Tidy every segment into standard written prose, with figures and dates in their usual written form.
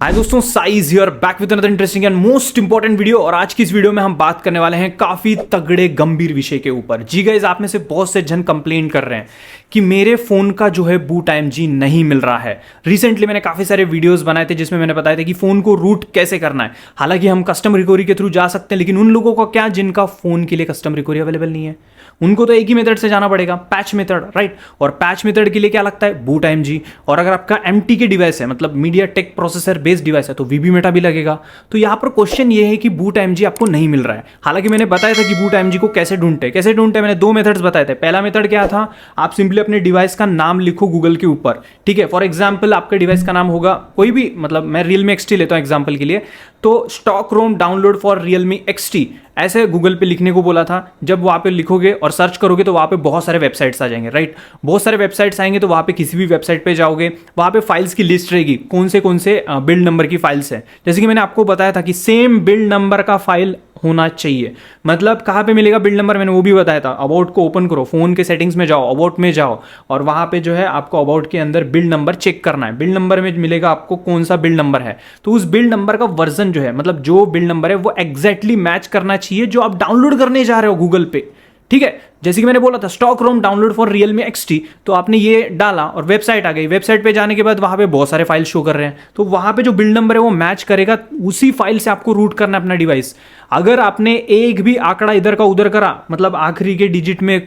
हाय दोस्तों, size hear back with another interesting and most important video. और आज की इस वीडियो में हम बात करने वाले हैं काफी तगड़े गंभीर विषय के ऊपर। जी गाइस, आप में से बहुत से जन कंप्लेन कर रहे हैं कि मेरे फोन का जो है बूट IMG नहीं मिल रहा है। रिसेंटली मैंने काफी सारे वीडियोस बनाए थे जिसमें मैंने बताया था कि फोन को रूट कैसे करना है। हालांकि हम कस्टम रिकवरी के थ्रू जा सकते हैं, लेकिन उन लोगों का क्या जिनका फोन के लिए कस्टम रिकवरी अवेलेबल नहीं है, उनको तो एक ही मेथड से जाना पड़ेगा, पैच मेथड, राइट। और पैच मेथड के लिए क्या लगता है? Boot IMG। और अगर आपका MT के डिवाइस है, मतलब media take processor based device है, तो VB मेटा भी लगेगा। तो यहां पर क्वेश्चन ये है कि बूट IMG आपको नहीं मिल रहा है। हालांकि मैंने बताया था कि बूट IMG को कैसे ढूंढते, मैंने दो मेथड्स बताए थे। पहला मेथड क्या था? आप सिंपली अपने डिवाइस का नाम लिखो गूगल के ऊपर, ठीक है। फॉर एग्जाम्पल आपके डिवाइस का नाम होगा कोई भी, मतलब मैं Realme XT लेता हूं एग्जाम्पल के लिए, तो stock ROM download for Realme XT ऐसे गूगल पे लिखने को बोला था। जब वहां पे लिखोगे और सर्च करोगे तो वहां पे बहुत सारे वेबसाइट्स आ जाएंगे, राइट। बहुत सारे वेबसाइट्स आएंगे तो वहां पे किसी भी वेबसाइट पे जाओगे, वहां पे फाइल्स की लिस्ट रहेगी, कौन से बिल्ड नंबर की फाइल्स है। जैसे कि मैंने आपको बताया था कि सेम बिल्ड नंबर का फाइल होना चाहिए। मतलब कहाँ पे मिलेगा बिल्ड नंबर, मैंने वो भी बताया था। अबाउट को ओपन करो, फोन के सेटिंग्स में जाओ, अबाउट में जाओ, और वहां पे जो है आपको अबाउट के अंदर बिल्ड नंबर चेक करना है। बिल्ड नंबर में मिलेगा आपको कौन सा बिल्ड नंबर है, तो उस बिल्ड नंबर का वर्जन जो है, मतलब जो बिल्ड नंबर है वो एग्जैक्टली मैच करना चाहिए जो आप डाउनलोड करने जा रहे हो गूगल पे, ठीक है। जैसे कि मैंने बोला था stock ROM download for Realme XT, तो आपने ये डाला और वेबसाइट आ गई। वेबसाइट पे जाने के बाद वहां पे बहुत सारे फाइल शो कर रहे हैं, तो वहां पे जो बिल्ड नंबर है वो मैच करेगा, उसी फाइल से आपको रूट करना है अपना डिवाइस। अगर आपने एक भी आंकड़ा इधर का उधर करा, मतलब आखिरी के डिजिट में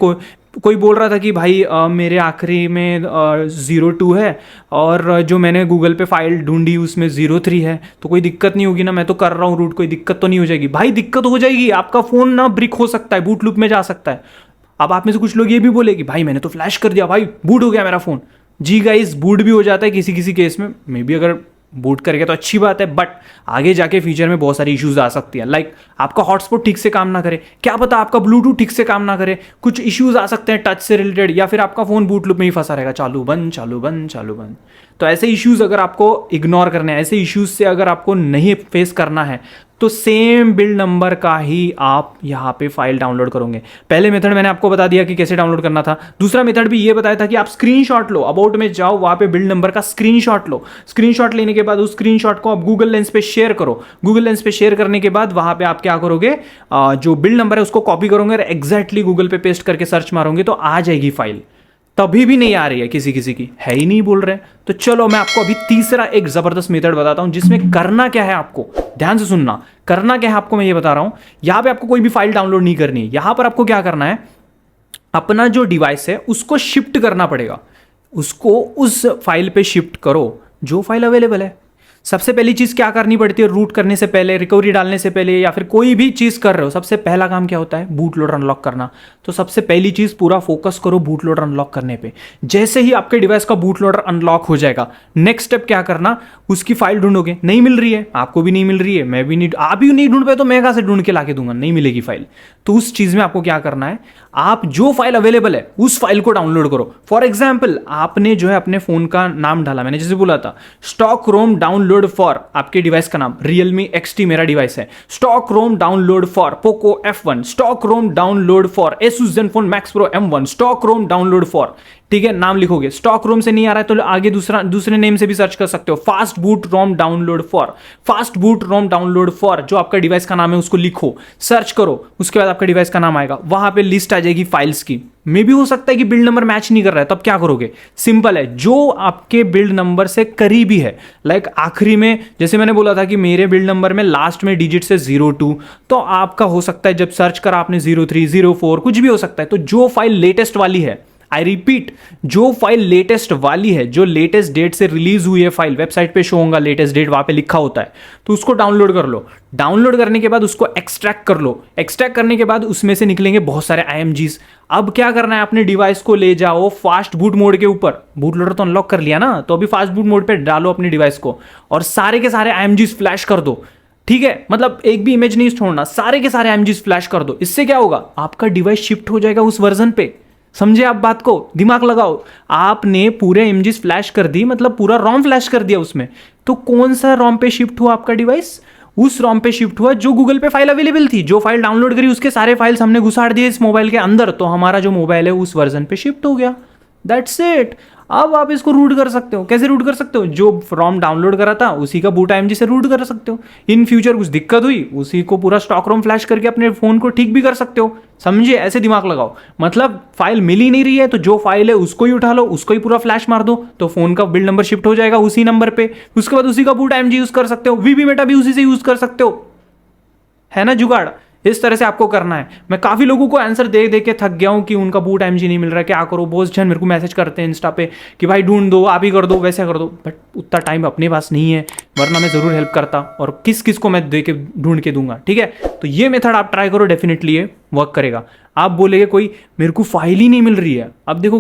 कोई बोल रहा था कि भाई मेरे आखिरी में 02 है और जो मैंने गूगल पे फाइल ढूंढी उसमें 03 है, तो कोई दिक्कत नहीं होगी ना, मैं तो कर रहा हूँ रूट, कोई दिक्कत तो नहीं हो जाएगी। भाई दिक्कत हो जाएगी, आपका फोन ना ब्रिक हो सकता है, बूट लूप में जा सकता है। अब आप में से कुछ लोग ये भी बोले कि भाई मैंने तो फ्लैश कर दिया, भाई बूट हो गया मेरा फोन। जी गाइस, बूट भी हो जाता है किसी किसी केस में, मे बी अगर बूट करके तो अच्छी बात है, बट आगे जाके फ्यूचर में बहुत सारी इश्यूज आ सकती है। लाइक आपका हॉटस्पॉट ठीक से काम ना करे, क्या पता आपका ब्लूटूथ ठीक से काम ना करे, कुछ इश्यूज आ सकते हैं टच से रिलेटेड, या फिर आपका फोन बूट लूप में ही फंसा रहेगा, चालू बंद चालू बंद चालू बंद। तो ऐसे इश्यूज अगर आपको इग्नोर करने हैं, ऐसे इश्यूज से अगर आपको नहीं फेस करना है, तो सेम बिल्ड नंबर का ही आप यहाँ पे फाइल डाउनलोड करोगे। पहले मेथड मैंने आपको बता दिया कि कैसे डाउनलोड करना था। दूसरा मेथड भी ये बताया था कि आप स्क्रीनशॉट लो, अबाउट में जाओ, वहां पे बिल्ड नंबर का स्क्रीनशॉट लो। स्क्रीनशॉट लेने के बाद उस स्क्रीनशॉट को आप गूगल लेंस पे शेयर करो। गूगल लेंस पे शेयर करने के बाद वहां पे आप क्या करोगे, जो बिल्ड नंबर है उसको कॉपी करोगे और एग्जैक्टली गूगल पे पेस्ट करके सर्च मारोगे तो आ जाएगी फाइल। तभी भी नहीं आ रही है, किसी किसी की है ही नहीं बोल रहे। तो चलो मैं आपको अभी तीसरा एक जबरदस्त मेथड बताता हूं जिसमें करना क्या है, आपको ध्यान से सुनना। करना क्या है आपको, मैं ये बता रहा हूं। यहां पे आपको कोई भी फाइल डाउनलोड नहीं करनी है। यहां पर आपको क्या करना है, अपना जो डिवाइस है उसको शिफ्ट करना पड़ेगा। उसको उस फाइल पे शिफ्ट करो जो फाइल अवेलेबल है। सबसे पहली चीज क्या करनी पड़ती है रूट करने से पहले, रिकवरी डालने से पहले, या फिर कोई भी चीज कर रहे हो, सबसे पहला काम क्या होता है? बूट लोडर अनलॉक करना। तो सबसे पहली चीज पूरा फोकस करो बूट लोडर अनलॉक करने पे। जैसे ही आपके डिवाइस का बूट लोडर अनलॉक हो जाएगा, नेक्स्ट स्टेप क्या करना, उसकी फाइल ढूंढोगे। नहीं मिल रही है, आपको भी नहीं मिल रही है, मैं भी नहीं, आप भी नहीं ढूंढ पाए तो मैं कहां से ढूंढ के लाके दूंगा? नहीं मिलेगी फाइल। तो उस चीज में आपको क्या करना है, आप जो फाइल अवेलेबल है उस फाइल को डाउनलोड करो। फॉर एग्जाम्पल आपने जो है अपने फोन का नाम डाला, मैंने जैसे बोला था स्टॉक रोम डाउनलोड फॉर, आपके डिवाइस का नाम Realme XT मेरा डिवाइस है, stock ROM download for Poco F1, stock ROM download for Asus Zenfone Max Pro M1, stock ROM download for, ठीक है, नाम लिखोगे। स्टॉक रोम से नहीं आ रहा है तो आगे दूसरे नेम से भी सर्च कर सकते हो, fastboot ROM download for, fastboot ROM download for, जो आपका डिवाइस का नाम है उसको लिखो, सर्च करो, उसके बाद आपका डिवाइस का नाम आएगा, वहां पे लिस्ट आ जाएगी फाइल्स की। मे भी हो सकता है कि बिल्ड नंबर मैच नहीं कर रहा है, तब क्या करोगे? सिंपल है, जो आपके बिल्ड नंबर से करीबी है, लाइक आखिरी में, जैसे मैंने बोला था कि मेरे बिल्ड नंबर में लास्ट में डिजिट से 02, तो आपका हो सकता है जब सर्च करा आपने 03, 04, कुछ भी हो सकता है। तो जो फाइल लेटेस्ट वाली है, आई रिपीट, जो फाइल लेटेस्ट वाली है, जो लेटेस्ट डेट से रिलीज हुई है फाइल, वेबसाइट पे शो होगा लेटेस्ट डेट, वहां पे लिखा होता है, तो उसको डाउनलोड कर लो। डाउनलोड करने के बाद उसको एक्सट्रैक्ट कर लो। एक्सट्रैक्ट करने के बाद उसमें से निकलेंगे बहुत सारे IMGs। अब क्या करना है, अपने डिवाइस को ले जाओ फास्ट बूट मोड के ऊपर। बूट लोडर तो अनलॉक कर लिया ना, तो अभी फास्ट बूट मोड पे डालो अपने डिवाइस को और सारे के सारे IMGs फ्लैश कर दो, ठीक है। मतलब एक भी इमेज नहीं छोड़ना, सारे के सारे IMGs फ्लैश कर दो। इससे क्या होगा, आपका डिवाइस शिफ्ट हो जाएगा उस वर्जन पे। समझे आप बात को, दिमाग लगाओ। आपने पूरे इमेजेस फ्लैश कर दी, मतलब पूरा रोम फ्लैश कर दिया उसमें, तो कौन सा रोम पे शिफ्ट हुआ आपका डिवाइस? उस रोम पे शिफ्ट हुआ जो गूगल पे फाइल अवेलेबल थी। जो फाइल डाउनलोड करी उसके सारे फाइल्स हमने घुसाड़ दिए इस मोबाइल के अंदर, तो हमारा जो मोबाइल है उस वर्जन पे शिफ्ट हो गया। That's it. अब आप इसको रूट कर सकते हो। कैसे रूट कर सकते हो? जो रोम डाउनलोड करा था उसी का बूट IMG से रूट कर सकते हो। इन फ्यूचर कुछ दिक्कत हुई उसी को पूरा स्टॉक रोम फ्लैश करके अपने फोन को ठीक भी कर सकते हो। समझिए, ऐसे दिमाग लगाओ। मतलब फाइल मिल ही नहीं रही है तो जो फाइल है उसको ही उठा लो, उसको ही पूरा फ्लैश मार दो, तो फोन का बिल्ड नंबर शिफ्ट हो जाएगा उसी नंबर पे। उसके बाद उसी का बूट IMG यूज कर सकते हो, VB मेटा भी उसी से यूज कर सकते हो। है ना जुगाड़? इस तरह से आपको करना है। मैं काफी लोगों को आंसर दे दे के थक गया हूं कि उनका बूट IMG नहीं मिल रहा है, क्या करो। बहुत जन मेरे को मैसेज करते हैं इंस्टा पे कि भाई ढूंढ दो, आप ही कर दो, वैसे कर दो, बट उतना टाइम अपने पास नहीं है, वरना मैं जरूर हेल्प करता। और किस किस को मैं दे के ढूंढ के दूंगा, ठीक है? तो ये मेथड आप ट्राई करो, डेफिनेटली ये वर्क करेगा। आप बोलेगे कोई मेरे को फाइल ही नहीं मिल रही है। अब देखो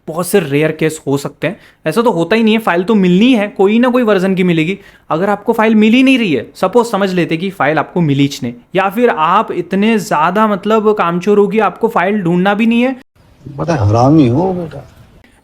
बहुत से रेयर केस हो सकते हैं, ऐसा तो होता ही नहीं है, फाइल तो मिलनी है, कोई ना कोई वर्जन की मिलेगी। अगर आपको फाइल मिल ही नहीं रही है, सपोज समझ लेते कि फाइल आपको मिली ही नहीं, या फिर आप इतने ज्यादा मतलब कामचोर हो कि आपको फाइल ढूंढना भी नहीं है, बड़ा हरामी हो बेटा,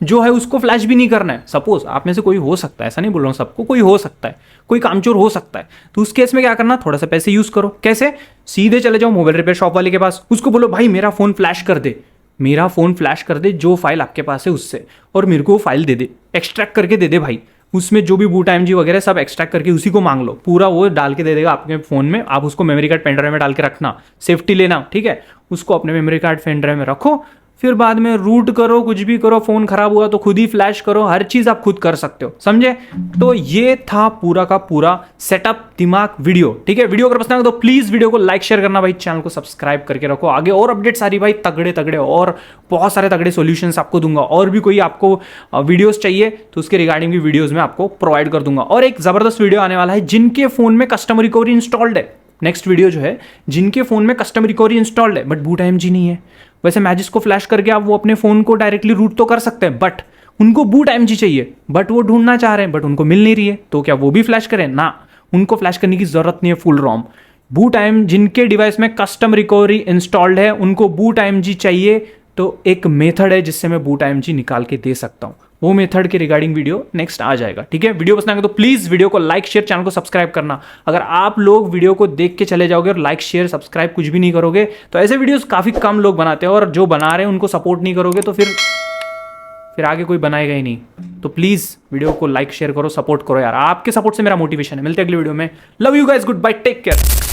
जो है उसको फ्लैश भी नहीं करना है। सपोज आप में से कोई हो सकता है, ऐसा नहीं बोल रहा हूँ सबको, कोई हो सकता है, कोई कामचोर हो सकता है, तो उस केस में क्या करना, थोड़ा सा पैसे यूज करो। कैसे? सीधे चले जाओ मोबाइल रिपेयर शॉप वाले के पास, उसको बोलो भाई मेरा फोन फ्लैश कर दे, मेरा फोन फ्लैश कर दे, जो फाइल आपके पास है उससे, और मेरे को वो फाइल दे दे, एक्सट्रैक्ट करके दे दे भाई। उसमें जो भी बूट IMG वगैरह सब एक्सट्रैक्ट करके उसी को मांग लो, पूरा वो डाल के दे देगा आपके फोन में। आप उसको मेमोरी कार्ड पेन ड्राइव में डाल के रखना, सेफ्टी लेना, ठीक है? उसको अपने मेमोरी कार्ड पेन ड्राइव में रखो, फिर बाद में रूट करो, कुछ भी करो, फोन खराब हुआ तो खुद ही फ्लैश करो, हर चीज आप खुद कर सकते हो। समझे? तो ये था पूरा का पूरा सेटअप दिमाग वीडियो, ठीक है? वीडियो अगर पसंद आया तो प्लीज वीडियो को लाइक शेयर करना भाई, चैनल को सब्सक्राइब करके रखो। आगे और अपडेट सारी भाई तगड़े तगड़े और बहुत सारे तगड़े सॉल्यूशंस आपको दूंगा। और भी कोई आपको वीडियोस चाहिए तो उसके रिगार्डिंग भी वीडियोस में आपको प्रोवाइड कर दूंगा। और एक जबरदस्त वीडियो आने वाला है जिनके फोन में कस्टमर रिकवरी इंस्टॉल्ड है। नेक्स्ट वीडियो जो है, जिनके फोन में कस्टमर रिकवरी इंस्टॉल्ड है बट बूट IMG नहीं है। वैसे मैजिस को फ्लैश करके आप वो अपने फोन को डायरेक्टली रूट तो कर सकते हैं, बट उनको बूट IMG चाहिए, बट वो ढूंढना चाह रहे हैं, बट उनको मिल नहीं रही है, तो क्या वो भी फ्लैश करें? ना, उनको फ्लैश करने की जरूरत नहीं है फुल रोम। बूट IMG जिनके डिवाइस में कस्टम रिकवरी इंस्टॉल्ड है उनको बूट IMG चाहिए, तो एक मेथड है जिससे मैं बूट IMG निकाल के दे सकता हूं। वो मेथड के रिगार्डिंग वीडियो नेक्स्ट आ जाएगा, ठीक है? वीडियो पसंद आएगा तो प्लीज वीडियो को लाइक शेयर, चैनल को सब्सक्राइब करना। अगर आप लोग वीडियो को देख के चले जाओगे और लाइक शेयर सब्सक्राइब कुछ भी नहीं करोगे तो ऐसे वीडियोस काफी कम लोग बनाते हैं, और जो बना रहे हैं उनको सपोर्ट नहीं करोगे तो फिर आगे कोई बनाएगा ही नहीं। तो प्लीज वीडियो को लाइक शेयर करो, सपोर्ट करो यार, आपके सपोर्ट से मेरा मोटिवेशन है। मिलते हैं अगली वीडियो में। Love you guys, goodbye, take care.